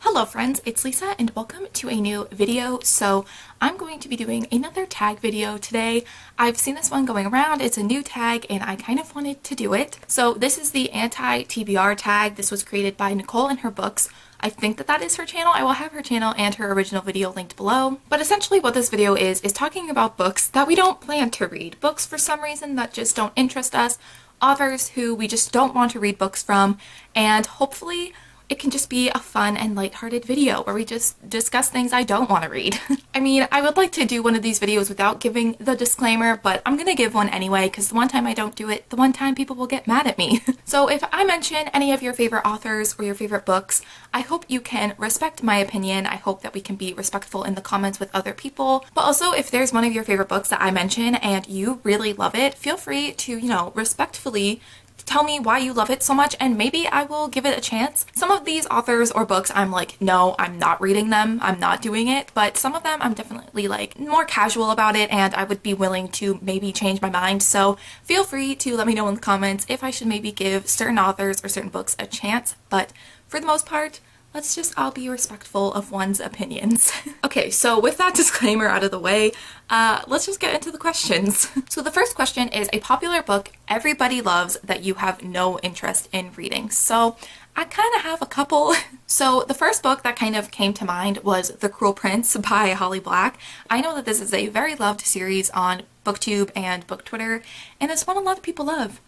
Hello friends, it's Lisa and welcome to a new video. So I'm going to be doing another tag video today. I've seen this one going around. It's a new tag and I kind of wanted to do it. So this is the anti-TBR tag. This was created by Nicole and her books. I think that is her channel. I will have her channel and her original video linked below. But essentially what this video is talking about books that we don't plan to read. Books for some reason that just don't interest us. Authors who we just don't want to read books from. And hopefully it can just be a fun and lighthearted video where we just discuss things I don't want to read. I mean, I would like to do one of these videos without giving the disclaimer, but I'm gonna give one anyway because the one time I don't do it, the one time people will get mad at me. So if I mention any of your favorite authors or your favorite books, I hope you can respect my opinion. I hope that we can be respectful in the comments with other people. But also, if there's one of your favorite books that I mention and you really love it, feel free to, respectfully tell me why you love it so much and maybe I will give it a chance. Some of these authors or books I'm like, no, I'm not reading them, I'm not doing it, but some of them I'm definitely more casual about it and I would be willing to maybe change my mind. So feel free to let me know in the comments if I should maybe give certain authors or certain books a chance, but for the most part, let's just all be respectful of one's opinions. Okay, so with that disclaimer out of the way, let's just get into the questions. So the first question is a popular book everybody loves that you have no interest in reading. So I kind of have a couple. So the first book that kind of came to mind was The Cruel Prince by Holly Black. I know that this is a very loved series on BookTube and Book Twitter, and it's one a lot of people love.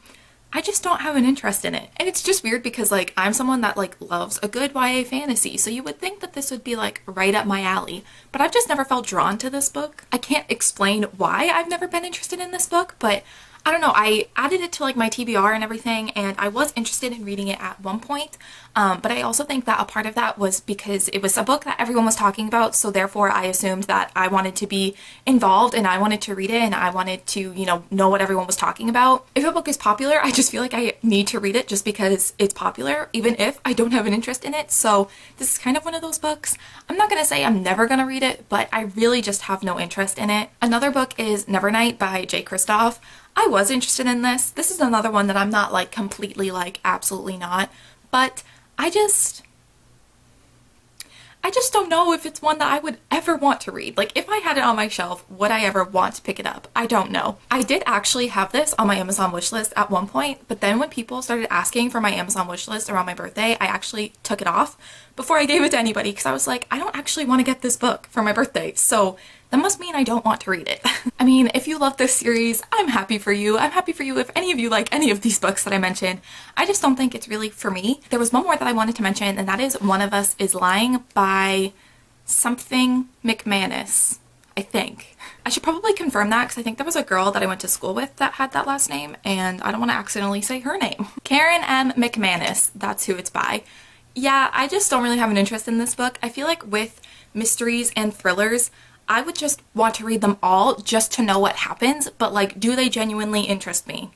I just don't have an interest in it. And it's just weird because I'm someone that loves a good YA fantasy. So you would think that this would be right up my alley, but I've just never felt drawn to this book. I can't explain why I've never been interested in this book, but I don't know, I added it to my TBR and everything and I was interested in reading it at one point, but I also think that a part of that was because it was a book that everyone was talking about, so therefore I assumed that I wanted to be involved and I wanted to read it and I wanted to, know what everyone was talking about. If a book is popular, I just feel like I need to read it just because it's popular, even if I don't have an interest in it, so this is kind of one of those books. I'm not gonna say I'm never gonna read it, but I really just have no interest in it. Another book is Nevernight by Jay Kristoff. I was interested in this. This is another one that I'm not completely absolutely not, but I just don't know if it's one that I would ever want to read. If I had it on my shelf, would I ever want to pick it up? I don't know. I did actually have this on my Amazon wishlist at one point, but then when people started asking for my Amazon wishlist around my birthday, I actually took it off before I gave it to anybody because I was like, I don't actually want to get this book for my birthday, so that must mean I don't want to read it. I mean, if you love this series, I'm happy for you. I'm happy for you if any of you like any of these books that I mentioned. I just don't think it's really for me. There was one more that I wanted to mention, and that is One of Us is Lying by something McManus, I think. I should probably confirm that because I think there was a girl that I went to school with that had that last name, and I don't want to accidentally say her name. Karen M. McManus, that's who it's by. Yeah, I just don't really have an interest in this book. I feel like with mysteries and thrillers, I would just want to read them all just to know what happens, but do they genuinely interest me?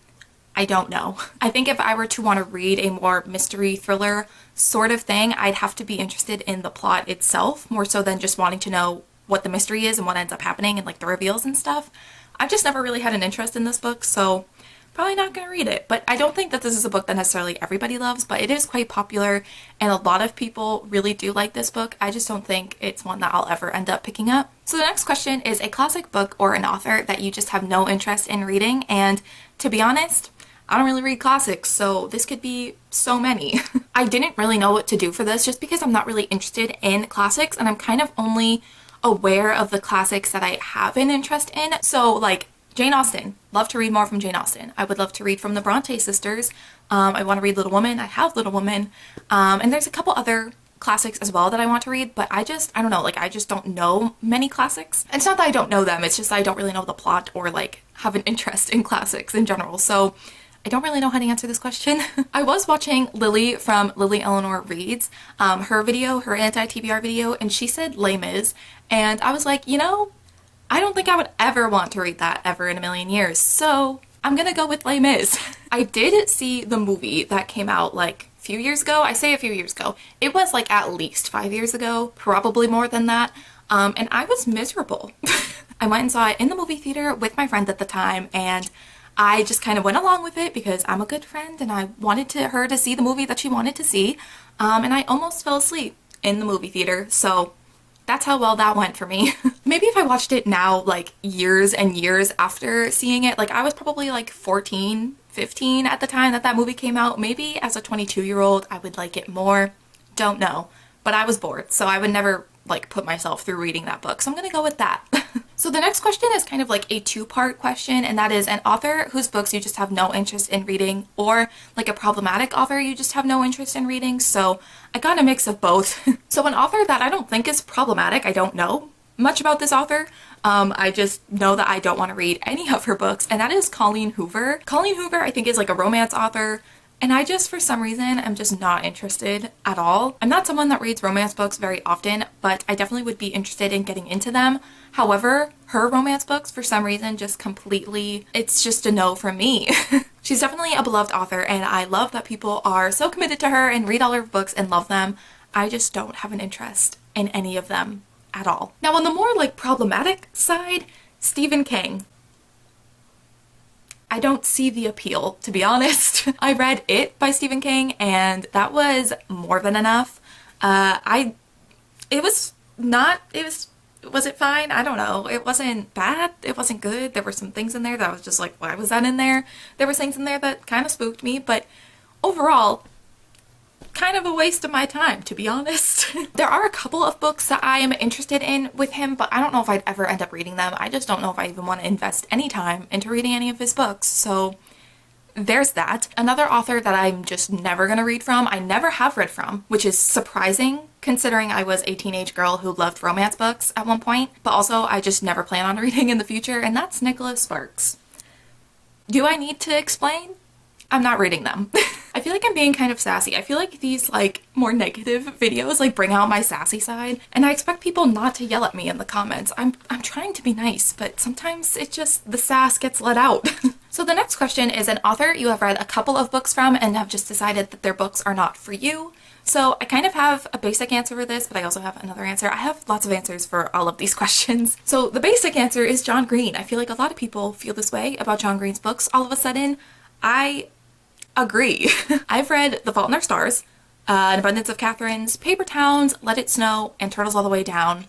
I don't know. I think if I were to want to read a more mystery thriller sort of thing, I'd have to be interested in the plot itself more so than just wanting to know what the mystery is and what ends up happening and the reveals and stuff. I've just never really had an interest in this book, so probably not gonna read it. But I don't think that this is a book that necessarily everybody loves, but it is quite popular and a lot of people really do like this book. I just don't think it's one that I'll ever end up picking up. So the next question is a classic book or an author that you just have no interest in reading, and to be honest, I don't really read classics, so this could be so many. I didn't really know what to do for this just because I'm not really interested in classics and I'm kind of only aware of the classics that I have an interest in. So Jane Austen, love to read more from Jane Austen. I would love to read from the Bronte sisters. I want to read Little Women. I have Little Women. And there's a couple other classics as well that I want to read, but I don't know, I just don't know many classics. And it's not that I don't know them, it's just I don't really know the plot or have an interest in classics in general. So I don't really know how to answer this question. I was watching Lily from Lily Eleanor Reads, her video, her anti-TBR video, and she said Les Mis, and I was like, I don't think I would ever want to read that ever in a million years, so I'm gonna go with Les Mis. I did see the movie that came out a few years ago. I say a few years ago. It was at least 5 years ago, probably more than that, and I was miserable. I went and saw it in the movie theater with my friend at the time, and I just kind of went along with it because I'm a good friend and I wanted her to see the movie that she wanted to see. And I almost fell asleep in the movie theater. So that's how well that went for me. Maybe if I watched it now, like years and years after seeing it, like I was probably like 14, 15 at the time that that movie came out. Maybe as a 22-year-old, I would like it more. Don't know. But I was bored, so I would never like put myself through reading that book. So I'm gonna go with that. So the next question is kind of like a two-part question, and that is an author whose books you just have no interest in reading, or like a problematic author you just have no interest in reading. So I got a mix of both. So an author that I don't think is problematic, I don't know much about this author. I just know that I don't want to read any of her books, and that is Colleen Hoover. Colleen Hoover, I think, is like a romance author. And I just, for some reason, I'm just not interested at all. I'm not someone that reads romance books very often, but I definitely would be interested in getting into them. However, her romance books, for some reason, just completely, it's just a no from me. She's definitely a beloved author, and I love that people are so committed to her and read all her books and love them. I just don't have an interest in any of them at all. Now, on the more like problematic side, Stephen King. I don't see the appeal, to be honest. I read It by Stephen King, and that was more than enough. Was it fine? I don't know. It wasn't bad. It wasn't good. There were some things in there that I was just like, why was that in there? There were things in there that kind of spooked me, but overall, kind of a waste of my time, to be honest. There are a couple of books that I am interested in with him, but I don't know if I'd ever end up reading them. I just don't know if I even want to invest any time into reading any of his books, so there's that. Another author that I'm just never gonna read from, I never have read from, which is surprising considering I was a teenage girl who loved romance books at one point, but also I just never plan on reading in the future, and that's Nicholas Sparks. Do I need to explain? I'm not reading them. I feel like I'm being kind of sassy. I feel like these like more negative videos like bring out my sassy side, and I expect people not to yell at me in the comments. I'm trying to be nice, but sometimes it just, the sass gets let out. So the next question is an author you have read a couple of books from and have just decided that their books are not for you. So I kind of have a basic answer for this, but I also have another answer. I have lots of answers for all of these questions. So the basic answer is John Green. I feel like a lot of people feel this way about John Green's books all of a sudden. I agree. I've read The Fault in Our Stars, An Abundance of Catherine's, Paper Towns, Let It Snow, and Turtles All the Way Down.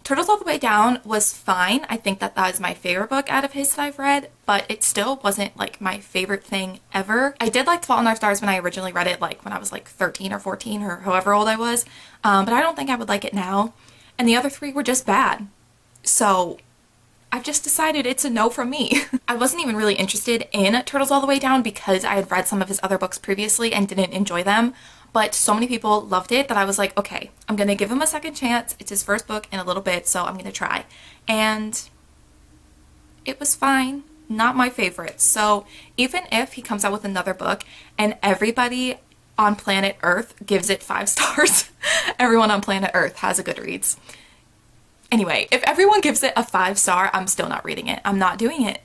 Turtles All the Way Down was fine. I think that is my favorite book out of his that I've read, but it still wasn't like my favorite thing ever. I did like The Fault in Our Stars when I originally read it, like when I was like 13 or 14 or however old I was, but I don't think I would like it now. And the other three were just bad. So I've just decided it's a no from me. I wasn't even really interested in Turtles All the Way Down because I had read some of his other books previously and didn't enjoy them, but so many people loved it that I was like, okay, I'm gonna give him a second chance. It's his first book in a little bit, so I'm gonna try. And it was fine, not my favorite. So even if he comes out with another book and everybody on planet Earth gives it 5 stars, everyone on planet Earth has a Goodreads. Anyway, if everyone gives it a 5-star, I'm still not reading it. I'm not doing it.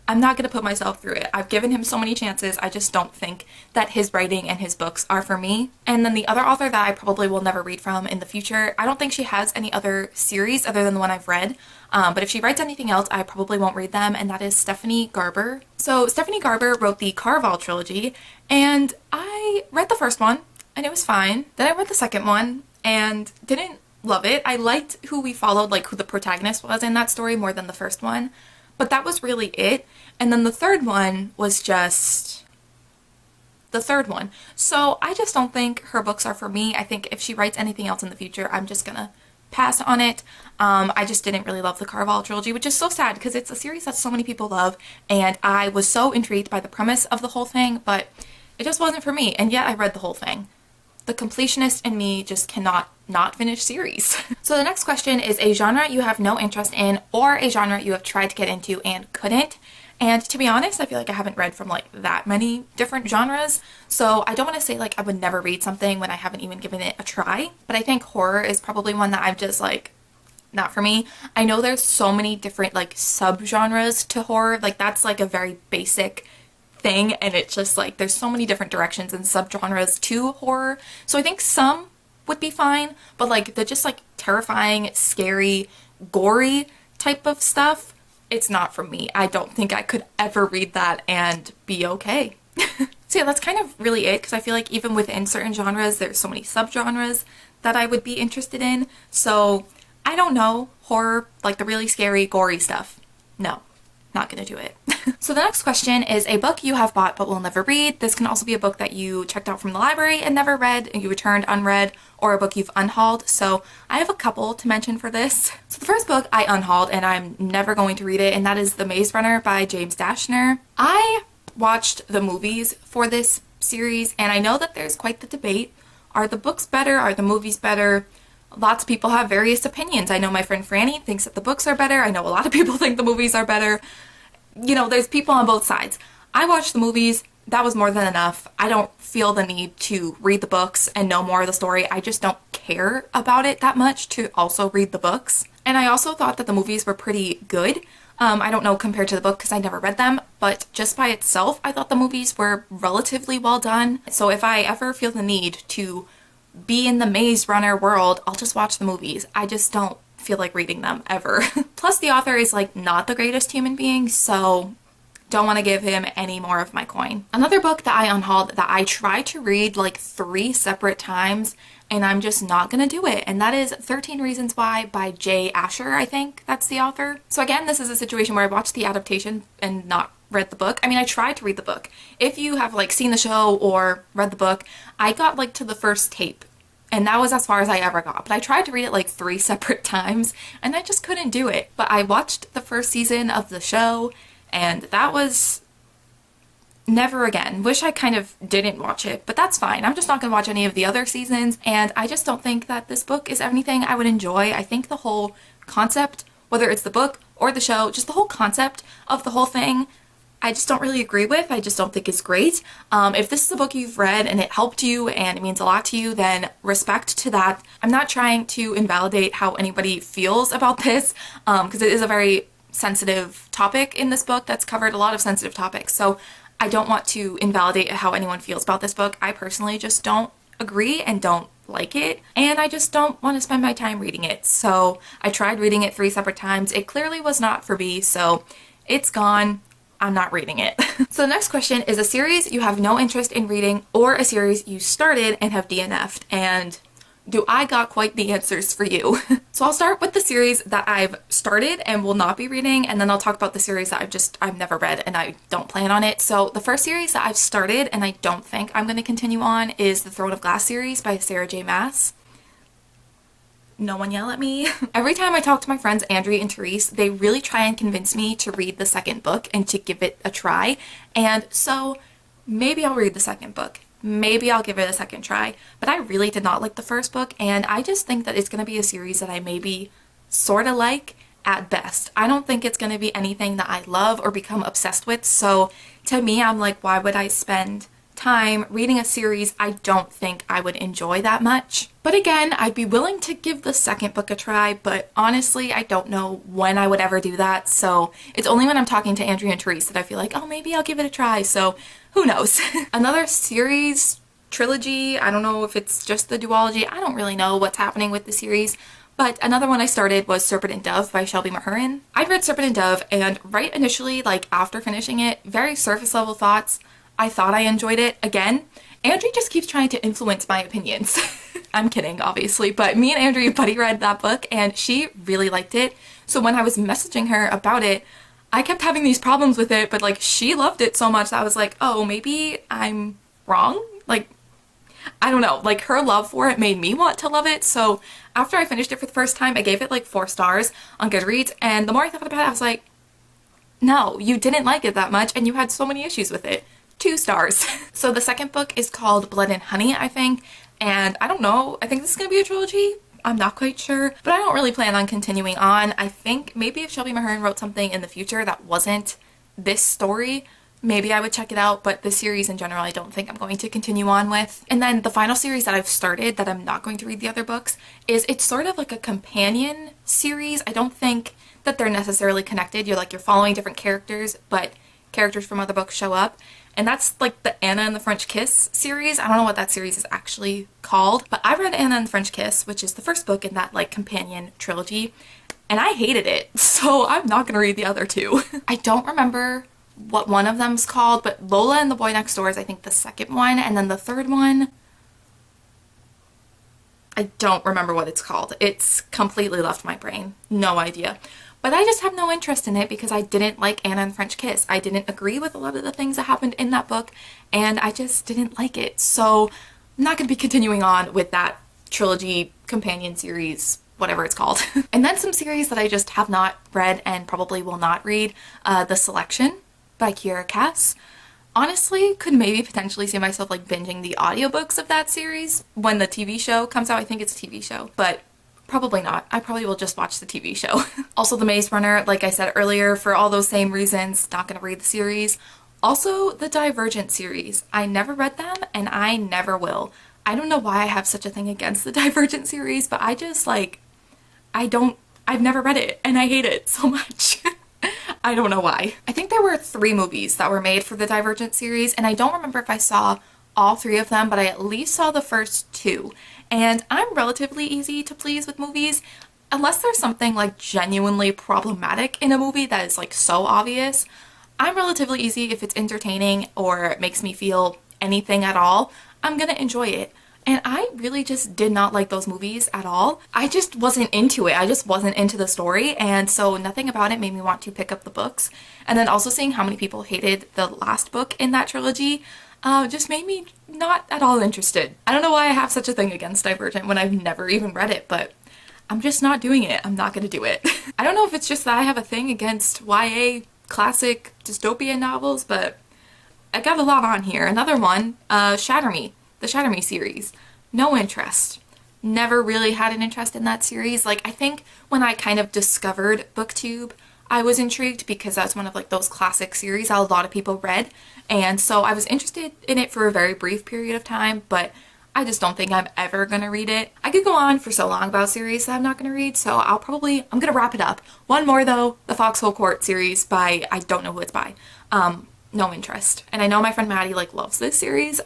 I'm not gonna put myself through it. I've given him so many chances. I just don't think that his writing and his books are for me. And then the other author that I probably will never read from in the future, I don't think she has any other series other than the one I've read. But if she writes anything else, I probably won't read them, and that is Stephanie Garber. So Stephanie Garber wrote the Carval trilogy, and I read the first one, and it was fine. Then I read the second one, and didn't love it. I liked who we followed, like who the protagonist was in that story more than the first one, but that was really it. And then the third one was just the third one. So I just don't think her books are for me. I think if she writes anything else in the future, I'm just gonna pass on it. I just didn't really love the Carval trilogy, which is so sad because it's a series that so many people love, and I was so intrigued by the premise of the whole thing, but it just wasn't for me, and yet I read the whole thing. The completionist in me just cannot not finish series. So the next question is a genre you have no interest in or a genre you have tried to get into and couldn't. And to be honest, I feel like I haven't read from like that many different genres. So I don't want to say like I would never read something when I haven't even given it a try. But I think horror is probably one that I've just like, not for me. I know there's so many different like subgenres to horror. Like that's like a very basic thing, and it's just like there's so many different directions and subgenres to horror. So I think some would be fine, but like the just like terrifying, scary, gory type of stuff it's not for me. I don't think I could ever read that and be okay. So yeah, that's kind of really it, because I feel like even within certain genres, there's so many subgenres that I would be interested in. So I don't know, horror, like the really scary, gory stuff. No, not gonna do it. So the next question is a book you have bought but will never read. This can also be a book that you checked out from the library and never read and you returned unread, or a book you've unhauled. So I have a couple to mention for this. So the first book I unhauled and I'm never going to read it, and that is The Maze Runner by James Dashner. I watched the movies for this series and I know that there's quite the debate. Are the books better? Are the movies better? Lots of people have various opinions. I know my friend Franny thinks that the books are better. I know a lot of people think the movies are better. You know, there's people on both sides. I watched the movies. That was more than enough. I don't feel the need to read the books and know more of the story. I just don't care about it that much to also read the books. And I also thought that the movies were pretty good. I don't know compared to the book because I never read them, but just by itself, I thought the movies were relatively well done. So if I ever feel the need to be in the Maze Runner world, I'll just watch the movies. I just don't feel like reading them ever. Plus the author is like not the greatest human being, so don't want to give him any more of my coin. Another book that I unhauled that I tried to read like 3 separate times and I'm just not gonna do it, and that is 13 Reasons Why by Jay Asher, I think that's the author. So again, this is a situation where I watched the adaptation and not read the book. I mean, I tried to read the book. If you have like seen the show or read the book, I got like to the first tape and that was as far as I ever got. But I tried to read it like 3 separate times and I just couldn't do it. But I watched the first season of the show and that was never again. Wish I kind of didn't watch it, but that's fine. I'm just not gonna watch any of the other seasons, and I just don't think that this book is anything I would enjoy. I think the whole concept, whether it's the book or the show, just the whole concept of the whole thing, I just don't really agree with. I just don't think it's great. If this is a book you've read and it helped you and it means a lot to you, then respect to that. I'm not trying to invalidate how anybody feels about this, because it is a very sensitive topic in this book that's covered a lot of sensitive topics. So I don't want to invalidate how anyone feels about this book. I personally just don't agree and don't like it, and I just don't want to spend my time reading it. So I tried reading it 3 separate times. It clearly was not for me, so it's gone. I'm not reading it. So the next question is a series you have no interest in reading or a series you started and have DNF'd, and do I got quite the answers for you. So I'll start with the series that I've started and will not be reading, and then I'll talk about the series that I've never read and I don't plan on it. So the first series that I've started and I don't think I'm going to continue on is the Throne of Glass series by Sarah J. Maas. No one yell at me. Every time I talk to my friends Andrea and Therese, they really try and convince me to read the second book and to give it a try. And so maybe I'll read the second book. Maybe I'll give it a second try, but I really did not like the first book, and I just think that it's going to be a series that I maybe sort of like at best. I don't think it's going to be anything that I love or become obsessed with, so to me, I'm like, why would I spend time reading a series I don't think I would enjoy that much? But again, I'd be willing to give the second book a try, but honestly, I don't know when I would ever do that, so it's only when I'm talking to Andrea and Therese that I feel like, oh, maybe I'll give it a try, so who knows? Another series, trilogy, I don't know if it's just the duology, I don't really know what's happening with the series, but another one I started was Serpent and Dove by Shelby Mahurin. I'd read Serpent and Dove, and right initially, like after finishing it, very surface level thoughts. I thought I enjoyed it. Again, Andrea just keeps trying to influence my opinions. I'm kidding, obviously, but me and Andrea buddy read that book and she really liked it. So when I was messaging her about it, I kept having these problems with it, but like she loved it so much that I was like, oh, maybe I'm wrong? Like, I don't know, like her love for it made me want to love it. So after I finished it for the first time, I gave it like 4 stars on Goodreads, and the more I thought about it, I was like, no, you didn't like it that much and you had so many issues with it. 2 stars. So the second book is called Blood and Honey, I think, and I don't know, I think this is gonna be a trilogy. I'm not quite sure, but I don't really plan on continuing on. I think maybe if Shelby Mahurin wrote something in the future that wasn't this story, maybe I would check it out, but the series in general I don't think I'm going to continue on with. And then the final series that I've started that I'm not going to read the other books is, it's sort of like a companion series. I don't think that they're necessarily connected. You're following different characters, but characters from other books show up. and that's like the Anna and the French Kiss series. I don't know what that series is actually called, but I read Anna and the French Kiss, which is the first book in that like companion trilogy, and I hated it, so I'm not gonna read the other two. I don't remember what one of them's called, but Lola and the Boy Next Door is I think the second one, and then the third one, I don't remember what it's called. It's completely left my brain. No idea. But I just have no interest in it because I didn't like Anna and French Kiss. I didn't agree with a lot of the things that happened in that book, and I just didn't like it. So I'm not going to be continuing on with that trilogy, companion series, whatever it's called. And then some series that I just have not read and probably will not read. The Selection by Kiera Cass. Honestly, could maybe potentially see myself like binging the audiobooks of that series when the TV show comes out. I think it's a TV show, but probably not. I probably will just watch the TV show. Also The Maze Runner, like I said earlier, for all those same reasons, not gonna read the series. Also the Divergent series. I never read them and I never will. I don't know why I have such a thing against the Divergent series, but I just like, I've never read it and I hate it so much. I don't know why. I think there were 3 movies that were made for the Divergent series, and I don't remember if I saw all 3 of them, but I at least saw the first 2. And I'm relatively easy to please with movies, unless there's something like genuinely problematic in a movie that is like so obvious. I'm relatively easy if it's entertaining or it makes me feel anything at all. I'm gonna enjoy it. And I really just did not like those movies at all. I just wasn't into it. I just wasn't into the story, and so nothing about it made me want to pick up the books. And then also seeing how many people hated the last book in that trilogy just made me not at all interested. I don't know why I have such a thing against Divergent when I've never even read it, but I'm just not doing it. I'm not gonna do it. I don't know if it's just that I have a thing against YA classic dystopian novels, but I got a lot on here. Another one, Shatter Me. The Shatter Me series. No interest. Never really had an interest in that series. Like, I think when I kind of discovered BookTube, I was intrigued because that's one of like those classic series that a lot of people read. And so I was interested in it for a very brief period of time, but I just don't think I'm ever gonna read it. I could go on for so long about series that I'm not gonna read, so I'm gonna wrap it up. One more though, the Foxhole Court series by, I don't know who it's by. No interest. And I know my friend Maddie like loves this series.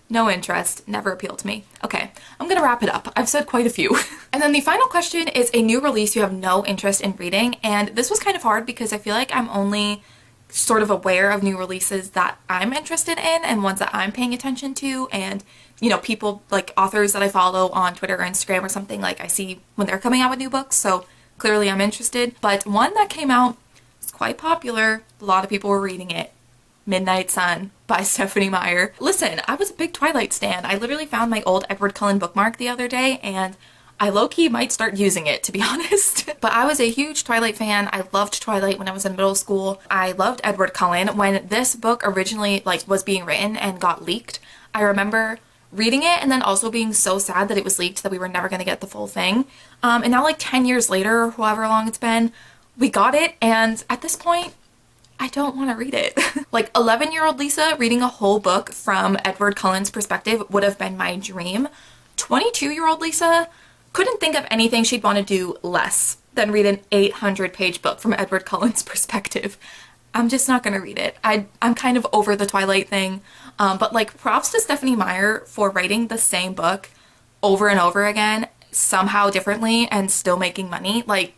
No interest, never appealed to me. Okay, I'm gonna wrap it up. I've said quite a few. And then the final question is a new release you have no interest in reading, and this was kind of hard because I feel like I'm only sort of aware of new releases that I'm interested in and ones that I'm paying attention to, and you know, people like authors that I follow on Twitter or Instagram or something, like I see when they're coming out with new books, so clearly I'm interested. But one that came out is quite popular, a lot of people were reading it. Midnight Sun by Stephanie Meyer. Listen, I was a big Twilight stan. I literally found my old Edward Cullen bookmark the other day and I low-key might start using it, to be honest. But I was a huge Twilight fan. I loved Twilight when I was in middle school. I loved Edward Cullen. When this book originally was being written and got leaked, I remember reading it and then also being so sad that it was leaked that we were never going to get the full thing. And now like 10 years later, or however long it's been, we got it, and at this point, I don't want to read it. Like 11-year-old Lisa reading a whole book from Edward Cullen's perspective would have been my dream. 22-year-old Lisa couldn't think of anything she'd want to do less than read an 800-page book from Edward Cullen's perspective. I'm just not gonna read it. I'm kind of over the Twilight thing, but like props to Stephanie Meyer for writing the same book over and over again, somehow differently, and still making money. Like,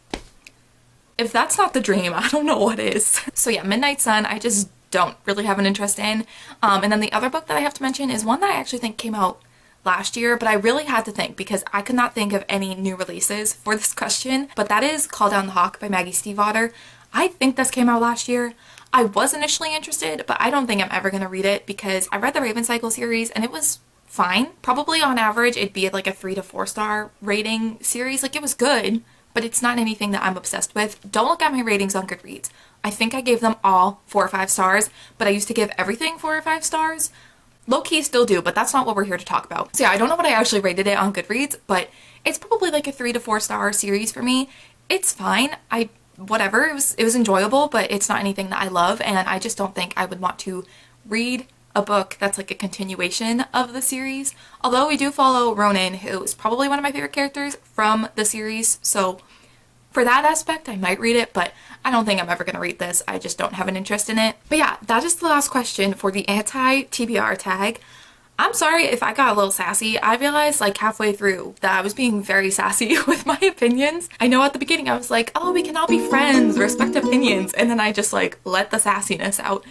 if that's not the dream, I don't know what is. So yeah, Midnight Sun, I just don't really have an interest in. And then the other book that I have to mention is one that I actually think came out last year, but I really had to think because I could not think of any new releases for this question, but that is Call Down the Hawk by Maggie Stiefvater. I think this came out last year. I was initially interested, but I don't think I'm ever gonna read it because I read the Raven Cycle series and it was fine. Probably on average, it'd be like a 3 to 4 star rating series. Like, it was good, but it's not anything that I'm obsessed with. Don't look at my ratings on Goodreads. I think I gave them all 4 or 5 stars, but I used to give everything 4 or 5 stars. Low-key still do, but that's not what we're here to talk about. So yeah, I don't know what I actually rated it on Goodreads, but it's probably like a 3 to 4 star series for me. It's fine. Whatever, it was enjoyable, but it's not anything that I love, and I just don't think I would want to read a book that's like a continuation of the series. Although we do follow Ronan, who is probably one of my favorite characters from the series, so For that aspect, I might read it, but I don't think I'm ever gonna read this. I just don't have an interest in it. But yeah, that is the last question for the anti-TBR tag. I'm sorry if I got a little sassy. I realized like halfway through that I was being very sassy with my opinions. I know at the beginning I was like, oh, we can all be friends, respect opinions, and then I just like let the sassiness out.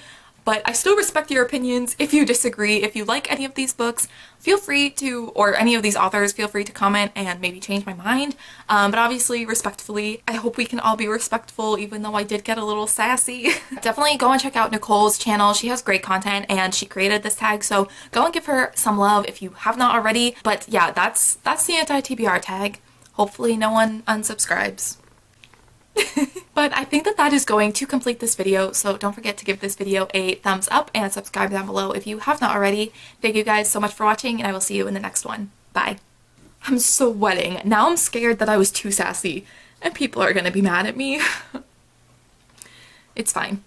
But I still respect your opinions. If you disagree, if you like any of these books, feel free to, or any of these authors, feel free to comment and maybe change my mind. But obviously, respectfully, I hope we can all be respectful, even though I did get a little sassy. Definitely go and check out Nicole's channel. She has great content and she created this tag, so go and give her some love if you have not already. But yeah, that's the anti-TBR tag. Hopefully no one unsubscribes. But I think that is going to complete this video, so don't forget to give this video a thumbs up and subscribe down below if you have not already. Thank you guys so much for watching, and I will see you in the next one. Bye. I'm sweating. Now I'm scared that I was too sassy, and people are gonna be mad at me. It's fine.